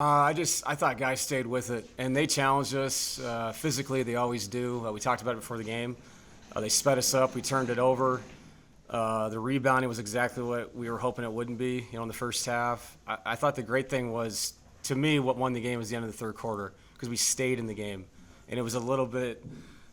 I thought guys stayed with it, and they challenged us physically. They always do. We talked about it before the game. They sped us up. We turned it over. The rebounding was exactly what we were hoping it wouldn't be. In the first half, I thought the great thing was, to me, what won the game was the end of the third quarter because we stayed in the game, and it was a little bit,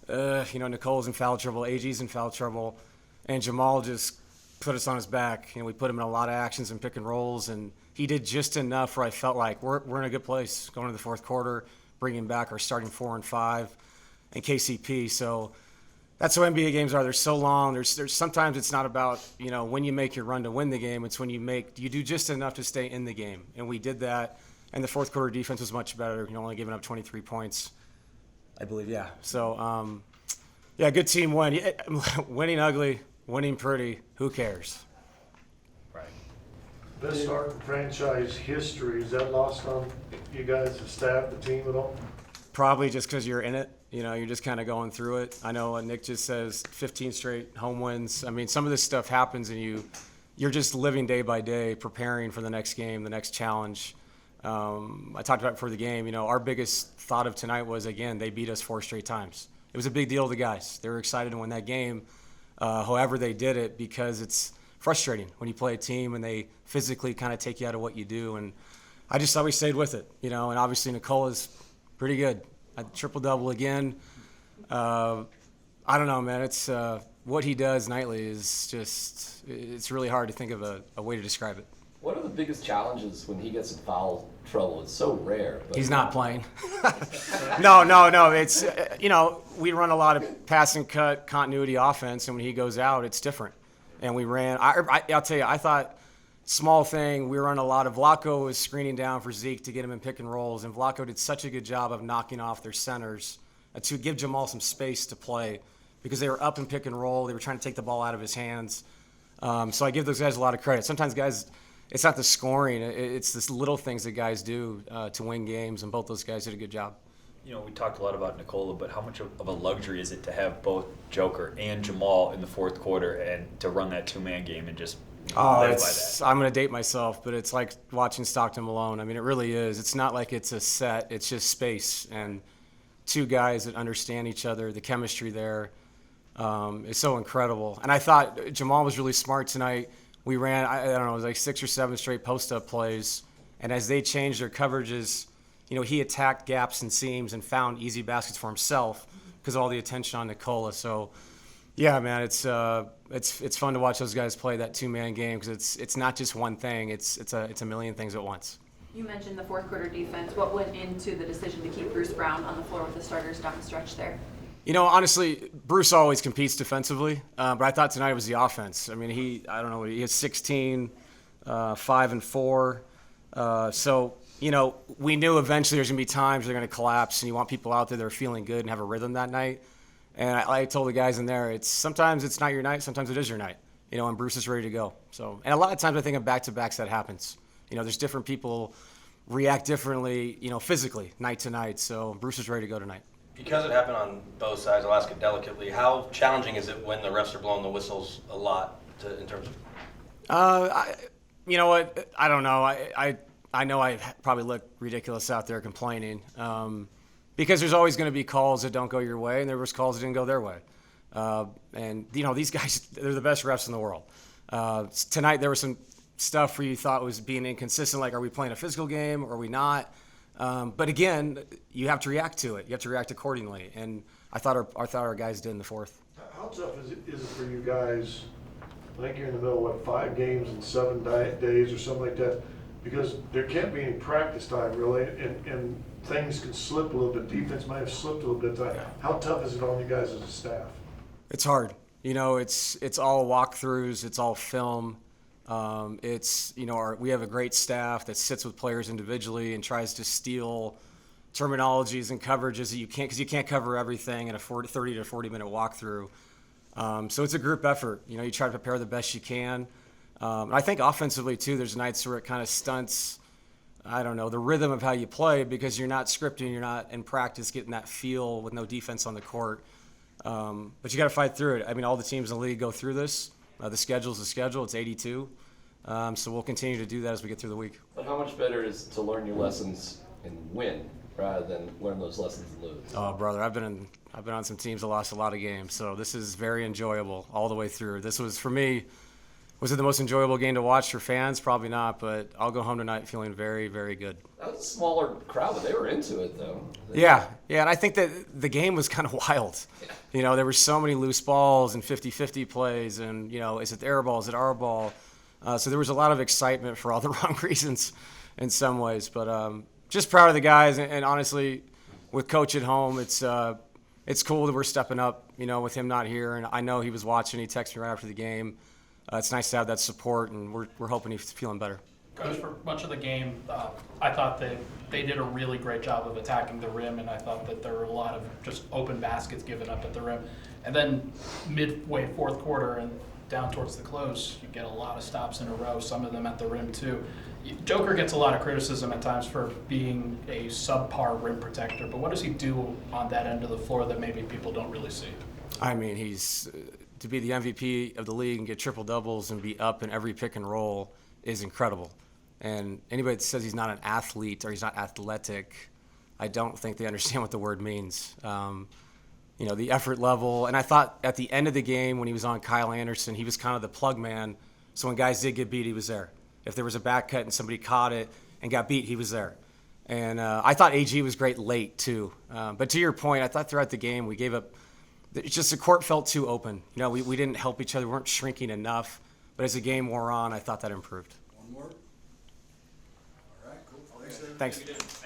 Nicole's in foul trouble, AG's in foul trouble, and Jamal just put us on his back. We put him in a lot of actions and pick and rolls, and he did just enough where I felt like we're in a good place going into the fourth quarter, bringing back our starting 4 and 5 and KCP. So that's what NBA games are. They're so long. There's sometimes it's not about when you make your run to win the game. It's when you do just enough to stay in the game, and we did that. And the fourth quarter defense was much better. Only giving up 23 points, I believe. Yeah. So good team win. Winning ugly, winning pretty. Who cares? Right. Best start in franchise history. Is that lost on you guys, the staff, the team at all? Probably just because you're in it. You're just kind of going through it. I know Nick just says 15 straight home wins. I mean, some of this stuff happens, and you're just living day by day, preparing for the next game, the next challenge. I talked about it before the game. Our biggest thought of tonight was, again, they beat us 4 straight times. It was a big deal to the guys. They were excited to win that game, however they did it, because it's frustrating when you play a team and they physically kind of take you out of what you do. And I just thought we stayed with it, and obviously Nicola's pretty good. A triple-double again. I don't know, man. It's what he does nightly is just – it's really hard to think of a way to describe it. What are the biggest challenges when he gets in foul trouble? It's so rare. But He's not playing. No. It's, we run a lot of pass and cut continuity offense, and when he goes out, it's different. And we ran – I'll tell you, I thought – small thing, we run a lot of – Vlaco was screening down for Zeke to get him in pick and rolls, and Vlaco did such a good job of knocking off their centers to give Jamal some space to play because they were up in pick and roll. They were trying to take the ball out of his hands. So I give those guys a lot of credit. Sometimes guys – it's not the scoring. It's the little things that guys do to win games, and both those guys did a good job. We talked a lot about Nicola, but how much of a luxury is it to have both Joker and Jamal in the fourth quarter and to run that two-man game and just live by that? I'm going to date myself, but it's like watching Stockton Malone. I mean, it really is. It's not like it's a set. It's just space and two guys that understand each other. The chemistry there is so incredible. And I thought Jamal was really smart tonight. We ran, I don't know, it was like 6 or 7 straight post-up plays. And as they changed their coverages, he attacked gaps and seams and found easy baskets for himself because of all the attention on Nicola. So, yeah, man, it's fun to watch those guys play that two-man game because it's not just one thing. It's a million things at once. You mentioned the fourth quarter defense. What went into the decision to keep Bruce Brown on the floor with the starters down the stretch there? Honestly, Bruce always competes defensively, but I thought tonight was the offense. I mean, he had 16, 5 and 4. So, we knew eventually there's going to be times they're going to collapse, and you want people out there that are feeling good and have a rhythm that night. And I told the guys in there, sometimes it's not your night, sometimes it is your night, and Bruce is ready to go. So, and a lot of times I think of back-to-backs that happens. There's different people react differently, physically, night to night. So Bruce is ready to go tonight. Because it happened on both sides, I'll ask it delicately. How challenging is it when the refs are blowing the whistles a lot in terms of? You know what? I don't know. I know I probably look ridiculous out there complaining because there's always going to be calls that don't go your way, and there was calls that didn't go their way. And these guys, they're the best refs in the world. Tonight there was some stuff where you thought was being inconsistent, like are we playing a physical game or are we not? But again, you have to react to it. You have to react accordingly. And I thought our guys did in the fourth. How tough is it for you guys? I think you're in the middle of 5 games in 7 days or something like that, because there can't be any practice time really, and things can slip a little bit. Defense might have slipped a little bit. How tough is it on you guys as a staff? It's hard. It's all walkthroughs. It's all film. We have a great staff that sits with players individually and tries to steal terminologies and coverages that you can't, because you can't cover everything in a 30 to 40 minute walkthrough. So it's a group effort. You try to prepare the best you can. And I think offensively too, there's nights where it kind of stunts, the rhythm of how you play because you're not scripting, you're not in practice getting that feel with no defense on the court. But you got to fight through it. I mean, all the teams in the league go through this. The schedule's the schedule. It's 82. So we'll continue to do that as we get through the week. But how much better is to learn your lessons and win rather than learn those lessons and lose? Oh, brother, I've been on some teams that lost a lot of games, so this is very enjoyable all the way through. This was, for me, was it the most enjoyable game to watch for fans? Probably not, but I'll go home tonight feeling very, very good. That was a smaller crowd, but they were into it, though. Yeah, and I think that the game was kind of wild. You know, there were so many loose balls and 50-50 plays, and, you know, is it their ball, is it our ball? So there was a lot of excitement for all the wrong reasons in some ways. But just proud of the guys, and honestly, with Coach at home, it's cool that we're stepping up, you know, with him not here. And I know he was watching. He texted me right after the game. It's nice to have that support, and we're hoping he's feeling better. Coach, for much of the game, I thought that they did a really great job of attacking the rim, and I thought that there were a lot of just open baskets given up at the rim. And then midway fourth quarter and down towards the close, you get a lot of stops in a row, some of them at the rim too. Joker gets a lot of criticism at times for being a subpar rim protector, but what does he do on that end of the floor that maybe people don't really see? I mean, he's to be the MVP of the league and get triple doubles and be up in every pick and roll is incredible. And anybody that says he's not an athlete or he's not athletic, I don't think they understand what the word means. You know, the effort level. And I thought at the end of the game when he was on Kyle Anderson, he was kind of the plug man. So when guys did get beat, he was there. If there was a back cut and somebody caught it and got beat, he was there. And I thought AG was great late too. But to your point, I thought throughout the game we gave up. It's just the court felt too open. You know, we didn't help each other. We weren't shrinking enough. But as the game wore on, I thought that improved. One more? All right, cool. Thanks, Dave. Thanks.